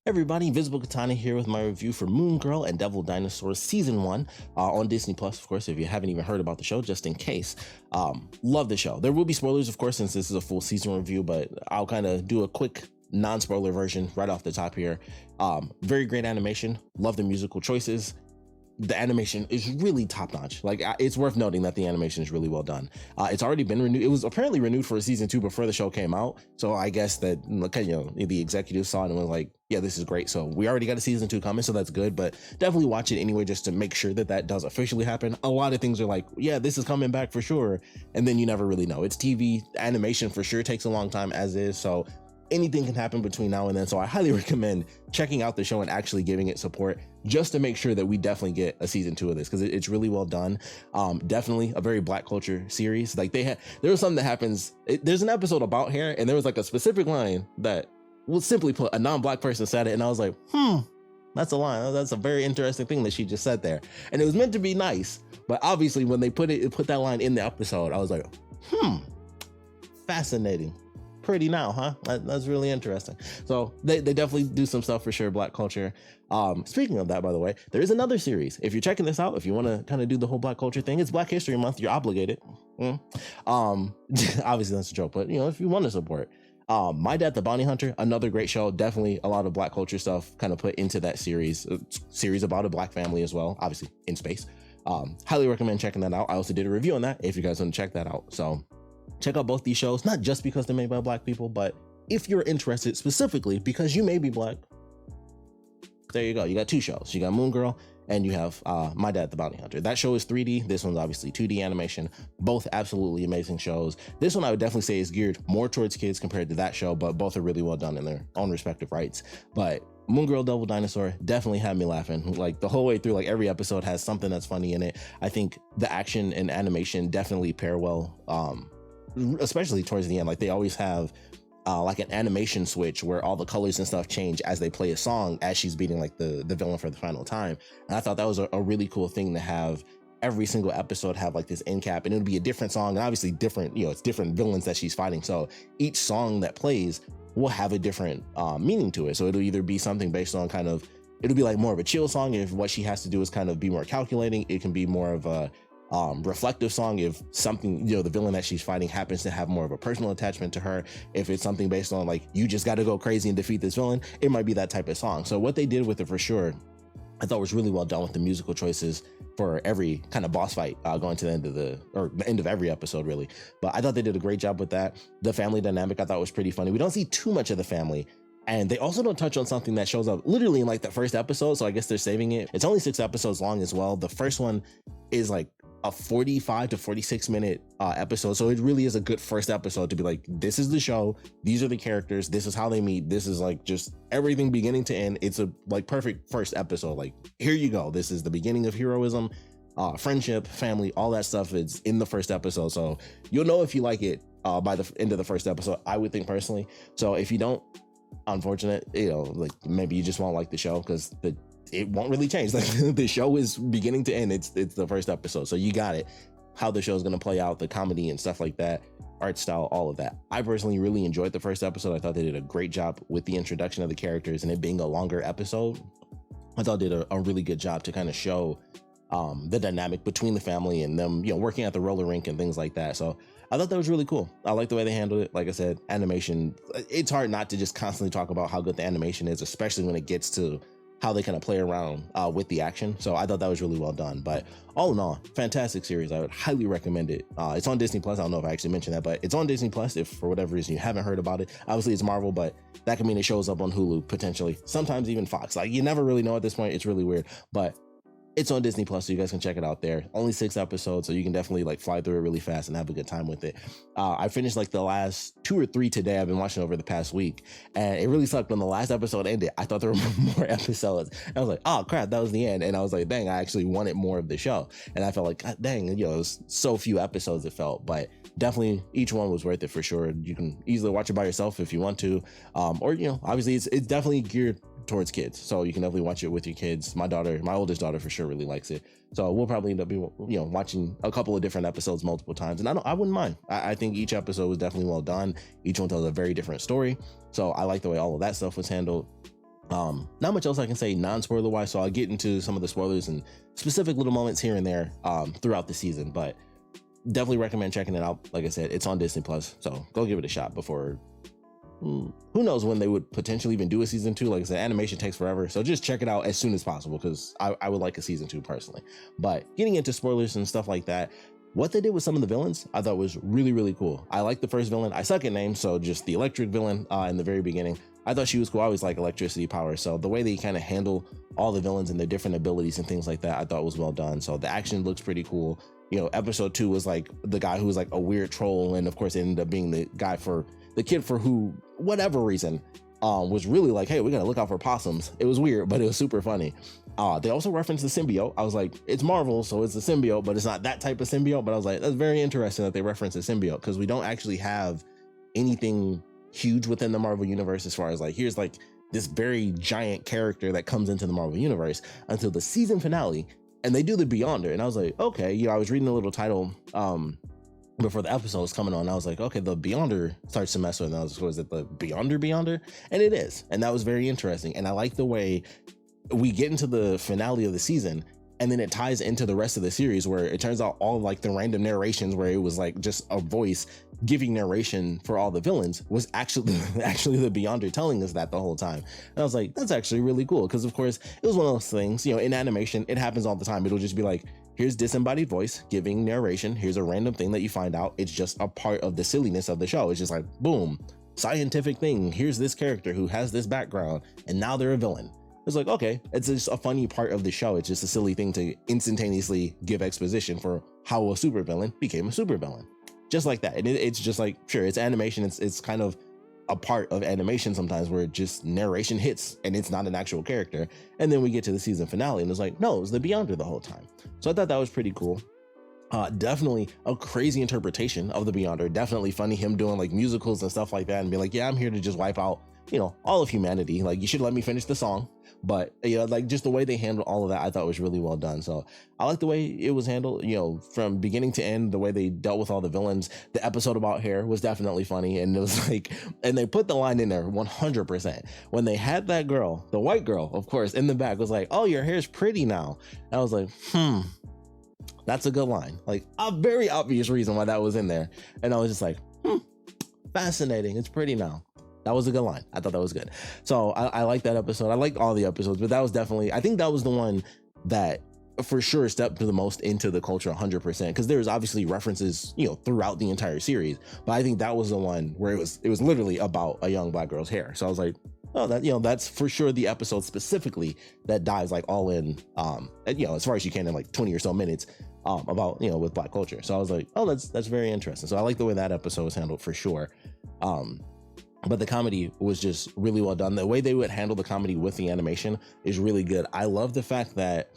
Everybody, Invisiblekatana here with my review for Moon Girl and Devil Dinosaur Season 1 on Disney Plus, of course, if you haven't even heard about the show, just in case. Love the show. There will be spoilers, of course, since this is a full season review, but I'll kind of do a quick non-spoiler version right off the top here. Very great animation. Love the musical choices. The animation is really top notch. Like, it's worth noting that the animation is really well done. It's already been renewed. It was apparently renewed for a season 2 before the show came out. So I guess that, the executives saw it and was like, yeah, this is great. So we already got a season 2 coming, so that's good, but definitely watch it anyway, just to make sure that that does officially happen. A lot of things are like, yeah, this is coming back for sure. And then you never really know. It's TV. Animation for sure takes a long time as is. So anything can happen between now and then. So I highly recommend checking out the show and actually giving it support just to make sure that we definitely get a season 2 of this, because it's really well done. Definitely a very Black culture series. Like, there was something that happens. There's an episode about hair, and there was like a specific line that will simply put, a non-Black person said it, and I was like, that's a line. That's a very interesting thing that she just said there. And it was meant to be nice, but obviously when they put that line in the episode, I was like, fascinating. Pretty now, huh? That's really interesting. So they definitely do some stuff for sure, Black culture. Speaking of that, by the way, there is another series. If you're checking this out, if you want to kind of do the whole Black culture thing, it's Black History Month. You're obligated. Obviously that's a joke, but if you want to support. My Dad the Bounty Hunter, another great show. Definitely a lot of Black culture stuff kind of put into that series about a Black family as well, obviously in space. Highly recommend checking that out. I also did a review on that if you guys want to check that out. So check out both these shows, not just because they're made by Black people, but if you're interested specifically because you may be Black, there you go. You got 2 shows. You got Moon Girl and you have My Dad the Bounty Hunter. That show is 3D. This one's obviously 2D animation. Both absolutely amazing shows. This one I would definitely say is geared more towards kids compared to that show, but both are really well done in their own respective rights. But Moon Girl, Devil Dinosaur definitely had me laughing. Like, the whole way through, like, every episode has something that's funny in it. I think the action and animation definitely pair well, especially towards the end. Like, they always have like an animation switch where all the colors and stuff change as they play a song as she's beating like the villain for the final time. And I thought that was a really cool thing to have every single episode have like this end cap, and it would be a different song, and obviously different, it's different villains that she's fighting. So each song that plays will have a different meaning to it. So it'll either be something based on it'll be like more of a chill song if what she has to do is kind of be more calculating. It can be more of a reflective song if something, the villain that she's fighting happens to have more of a personal attachment to her. If it's something based on like, you just got to go crazy and defeat this villain, it might be that type of song. So what they did with it for sure, I thought was really well done with the musical choices for every kind of boss fight going to the end of the end of every episode, really. But I thought they did a great job with that. The family dynamic I thought was pretty funny. We don't see too much of the family, and they also don't touch on something that shows up literally in like the first episode, so I guess they're saving it. It's only 6 episodes long as well. The first one is like a 45 to 46 minute episode, so it really is a good first episode to be like, this is the show, these are the characters, this is how they meet, this is like just everything beginning to end. It's a like perfect first episode. Like, here you go, this is the beginning of heroism, friendship, family, all that stuff is in the first episode. So you'll know if you like it by the end of the first episode, I would think personally. So if you don't, unfortunate, like maybe you just won't like the show, because it won't really change. Like, the show is beginning to end. It's the first episode, so you got it. How the show is going to play out, the comedy and stuff like that, art style, all of that. I personally really enjoyed the first episode. I thought they did a great job with the introduction of the characters, and it being a longer episode, I thought they did a really good job to kind of show the dynamic between the family and them, working at the roller rink and things like that. So I thought that was really cool. I like the way they handled it. Like I said, animation, it's hard not to just constantly talk about how good the animation is, especially when it gets to how they kind of play around with the action. So I thought that was really well done. But all in all, fantastic series. I would highly recommend it. It's on Disney Plus. I don't know if I actually mentioned that, but it's on Disney Plus if for whatever reason you haven't heard about it. Obviously it's Marvel, but that could mean it shows up on Hulu potentially, sometimes even Fox. Like, you never really know at this point. It's really weird, but it's on Disney Plus, so you guys can check it out there. Only 6 episodes, so you can definitely like fly through it really fast and have a good time with it. I finished like the last 2 or 3 today. I've been watching over the past week, and it really sucked when the last episode ended. I thought there were more episodes. I was like, oh crap, that was the end. And I was like, dang, I actually wanted more of the show. And I felt like, God, dang, it was so few episodes it felt, but definitely each one was worth it for sure. You can easily watch it by yourself if you want to, or obviously it's definitely geared towards kids, so you can definitely watch it with your kids. My oldest daughter for sure really likes it, so we'll probably end up watching a couple of different episodes multiple times, and I wouldn't mind. I think each episode was definitely well done. Each one tells a very different story, so I like the way all of that stuff was handled. Not much else I can say non-spoiler wise, so I'll get into some of the spoilers and specific little moments here and there throughout the season, but definitely recommend checking it out. Like I said, it's on Disney Plus, so go give it a shot before who knows when they would potentially even do a season 2. Like I said, animation takes forever, so just check it out as soon as possible, because I would like a season 2 personally. But getting into spoilers and stuff like that, what they did with some of the villains I thought was really, really cool. I like the first villain. I suck at names, so just the electric villain in the very beginning, I thought she was cool. I always like electricity power, so the way they kind of handle all the villains and their different abilities and things like that, I thought was well done. So the action looks pretty cool. You know, episode 2 was like the guy who was like a weird troll, and of course it ended up being the guy for the kid for who, whatever reason, was really like, hey, we gotta look out for possums. It was weird, but it was super funny. They also referenced the symbiote. I was like, it's Marvel, so it's a symbiote, but it's not that type of symbiote. But I was like, that's very interesting that they reference a symbiote, because we don't actually have anything huge within the Marvel universe as far as like, here's like this very giant character that comes into the Marvel universe until the season finale, and they do the Beyonder. And I was like, okay, you know, I was reading the little title before the episode was coming on. I was like, okay, the Beyonder starts to mess with it. And I was it the Beyonder? And it is. And that was very interesting. And I like the way we get into the finale of the season, and then it ties into the rest of the series, where it turns out all like the random narrations where it was like just a voice giving narration for all the villains was actually the Beyonder telling us that the whole time. And I was like, that's actually really cool, because of course it was one of those things, you know, in animation it happens all the time. It'll just be like, here's disembodied voice giving narration, here's a random thing that you find out, it's just a part of the silliness of the show. It's just like, boom, scientific thing, here's this character who has this background and now they're a villain. It's like, okay, it's just a funny part of the show. It's just a silly thing to instantaneously give exposition for how a supervillain became a supervillain. Just like that. And it's just like, sure, it's animation. It's kind of a part of animation sometimes where just narration hits and it's not an actual character. And then we get to the season finale and it's like, no, it was the Beyonder the whole time. So I thought that was pretty cool. Definitely a crazy interpretation of the Beyonder. Definitely funny, him doing like musicals and stuff like that and be like, yeah, I'm here to just wipe out, you know, all of humanity. Like, you should let me finish the song. But you know, like just the way they handled all of that, I thought was really well done. So I like the way it was handled, you know, from beginning to end, the way they dealt with all the villains. The episode about hair was definitely funny. And it was like, and they put the line in there 100%. When they had that girl, the white girl, of course, in the back was like, oh, your hair's pretty now. And I was like, that's a good line. Like a very obvious reason why that was in there. And I was just like, fascinating. It's pretty now. That was a good line. I thought that was good. So I like that episode. I liked all the episodes, but that was definitely, I think that was the one that for sure stepped the most into the culture 100%, because there's obviously references, you know, throughout the entire series, but I think that was the one where it was literally about a young black girl's hair. So I was like, oh, that, you know, that's for sure the episode specifically that dives like all in, you know, as far as you can in like 20 or so minutes about, you know, with black culture. So I was like, oh, that's very interesting. So I like the way that episode was handled for sure. But the comedy was just really well done. The way they would handle the comedy with the animation is really good. I love the fact that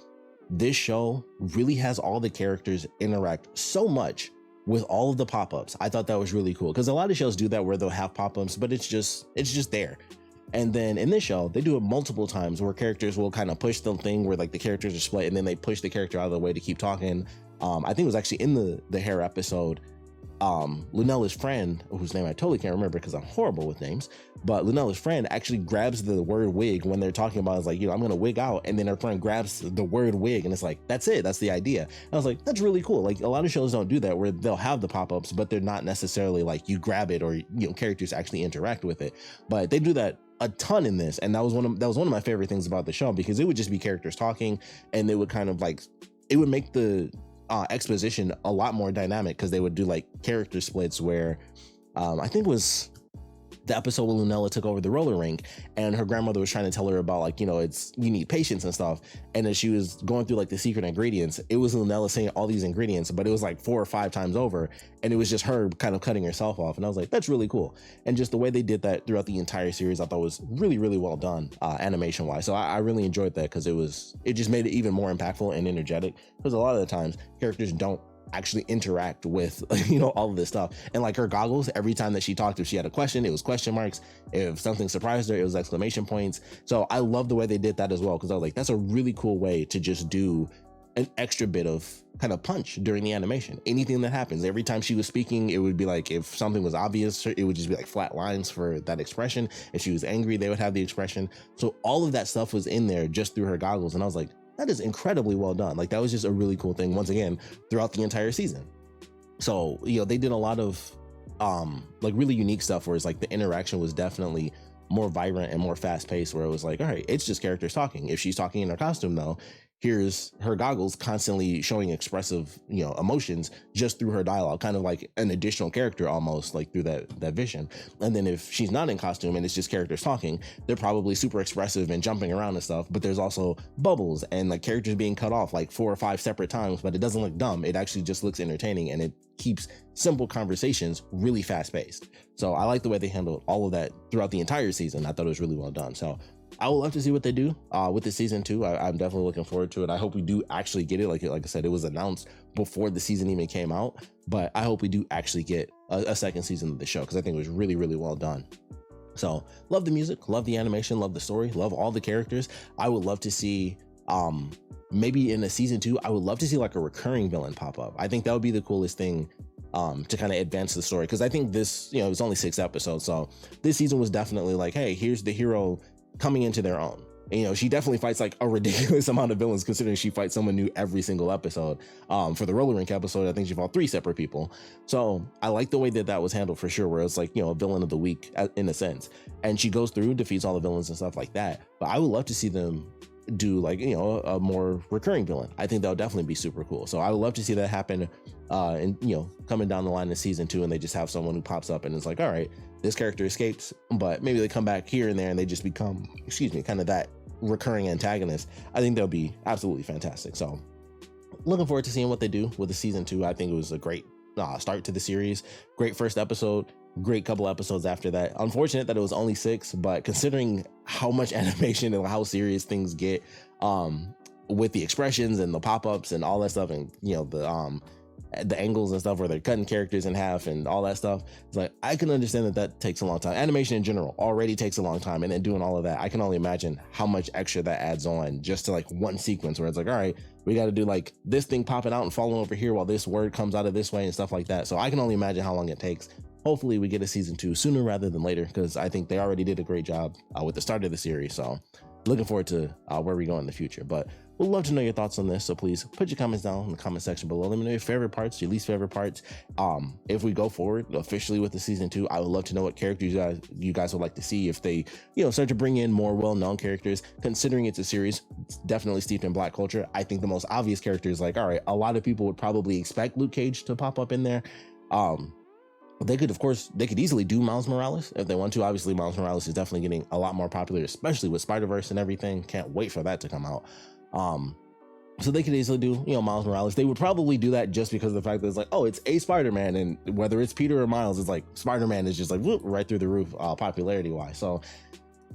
this show really has all the characters interact so much with all of the pop-ups. I thought that was really cool, because a lot of shows do that where they'll have pop-ups, but it's just there. And then in this show, they do it multiple times where characters will kind of push the thing where like the characters are split, and then they push the character out of the way to keep talking. I think it was actually in the hair episode. Lunella's friend, whose name I totally can't remember because I'm horrible with names, but Lunella's friend actually grabs the word wig when they're talking about, it's like, you know, I'm gonna wig out, and then her friend grabs the word wig, and it's like, that's it, that's the idea. And I was like, that's really cool. Like a lot of shows don't do that, where they'll have the pop-ups, but they're not necessarily like you grab it or, you know, characters actually interact with it. But they do that a ton in this, and that was one of my favorite things about the show, because it would just be characters talking, and they would kind of like, it would make the exposition a lot more dynamic, because they would do like character splits where I think it was the episode where Lunella took over the roller rink, and her grandmother was trying to tell her about, like, you know, you need patience and stuff. And as she was going through like the secret ingredients, it was Lunella saying all these ingredients, but it was like 4 or 5 times over, and it was just her kind of cutting herself off. And I was like, that's really cool. And just the way they did that throughout the entire series, I thought was really, really well done animation wise. So I really enjoyed that, because it just made it even more impactful and energetic, because a lot of the times characters don't actually interact with, you know, all of this stuff. And like her goggles, every time that she talked, if she had a question, it was question marks. If something surprised her, it was exclamation points. So I love the way they did that as well, because I was like, that's a really cool way to just do an extra bit of kind of punch during the animation. Anything that happens, every time she was speaking, it would be like, if something was obvious, it would just be like flat lines for that expression. If she was angry, they would have the expression. So all of that stuff was in there just through her goggles. And I was like, that is incredibly well done. Like, that was just a really cool thing, once again, throughout the entire season. So, you know, they did a lot of like really unique stuff where it's like the interaction was definitely more vibrant and more fast paced, where it was like, all right, it's just characters talking. If she's talking in her costume though, here's her goggles constantly showing expressive, you know, emotions just through her dialogue, kind of like an additional character almost, like through that vision. And then if she's not in costume and it's just characters talking, they're probably super expressive and jumping around and stuff, but there's also bubbles and like characters being cut off like 4 or 5 separate times, but it doesn't look dumb. It actually just looks entertaining, and it keeps simple conversations really fast paced. So I like the way they handled all of that throughout the entire season. I thought it was really well done. So I would love to see what they do with the season 2. I'm definitely looking forward to it. I hope we do actually get it. Like I said, it was announced before the season even came out, but I hope we do actually get a second season of the show, because I think it was really, really well done. So love the music, love the animation, love the story, love all the characters. I would love to see maybe in a season 2, I would love to see like a recurring villain pop up. I think that would be the coolest thing to kind of advance the story, because I think this, you know, it was only 6 episodes, so this season was definitely like, hey, here's the hero coming into their own. And, you know, she definitely fights like a ridiculous amount of villains, considering she fights someone new every single episode. For the roller rink episode, I think she fought 3 separate people. So I like the way that that was handled for sure, where it's like, you know, a villain of the week in a sense, and she goes through, defeats all the villains and stuff like that. But I would love to see them do like, you know, a more recurring villain. I think that would definitely be super cool. So I would love to see that happen, and, you know, coming down the line in season 2, and they just have someone who pops up and it's like, all right, this character escapes, but maybe they come back here and there and they just become, kind of that recurring antagonist. I think that would be absolutely fantastic. So looking forward to seeing what they do with the season 2. I think it was a great start to the series. Great first episode, great couple episodes after that. Unfortunate that it was only 6, but considering how much animation and how serious things get with the expressions and the pop-ups and all that stuff, and, you know, the angles and stuff where they're cutting characters in half and all that stuff, it's like, I can understand that takes a long time. Animation in general already takes a long time, and then doing all of that, I can only imagine how much extra that adds on just to like one sequence where it's like, all right, we got to do like this thing popping out and falling over here while this word comes out of this way and stuff like that. So I can only imagine how long it takes. Hopefully we get a season 2 sooner rather than later, because I think they already did a great job with the start of the series. So looking forward to where we go in the future. But we'd love to know your thoughts on this, so please put your comments down in the comment section below. Let me know your favorite parts, your least favorite parts. If we go forward officially with the season 2, I would love to know what characters you guys would like to see. If they, you know, start to bring in more well-known characters, considering it's a series definitely steeped in Black culture, I think the most obvious character is like, all right, a lot of people would probably expect Luke Cage to pop up in there. They could easily do Miles Morales if they want to. Obviously, Miles Morales is definitely getting a lot more popular, especially with Spider-Verse and everything. Can't wait for that to come out. So they could easily do, you know, Miles Morales. They would probably do that just because of the fact that it's like, oh, it's a Spider-Man, and whether it's Peter or Miles, it's like Spider-Man is just like whoop, right through the roof popularity wise. So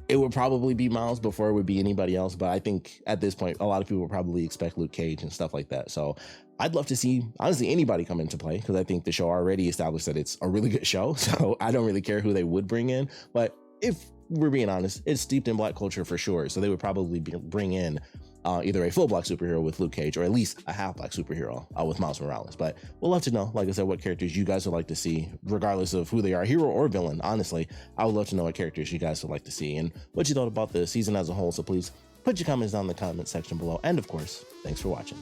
it would probably be Miles before it would be anybody else. But I think at this point, a lot of people would probably expect Luke Cage and stuff like that. So I'd love to see, honestly, anybody come into play, because I think the show already established that it's a really good show. So I don't really care who they would bring in. But if we're being honest, it's steeped in Black culture for sure. So they would probably bring in either a full Black superhero with Luke Cage, or at least a half Black superhero with Miles Morales. But we'll love to know, like I said, what characters you guys would like to see, regardless of who they are, hero or villain. Honestly, I would love to know what characters you guys would like to see and what you thought about the season as a whole. So please put your comments down in the comment section below. And of course, thanks for watching.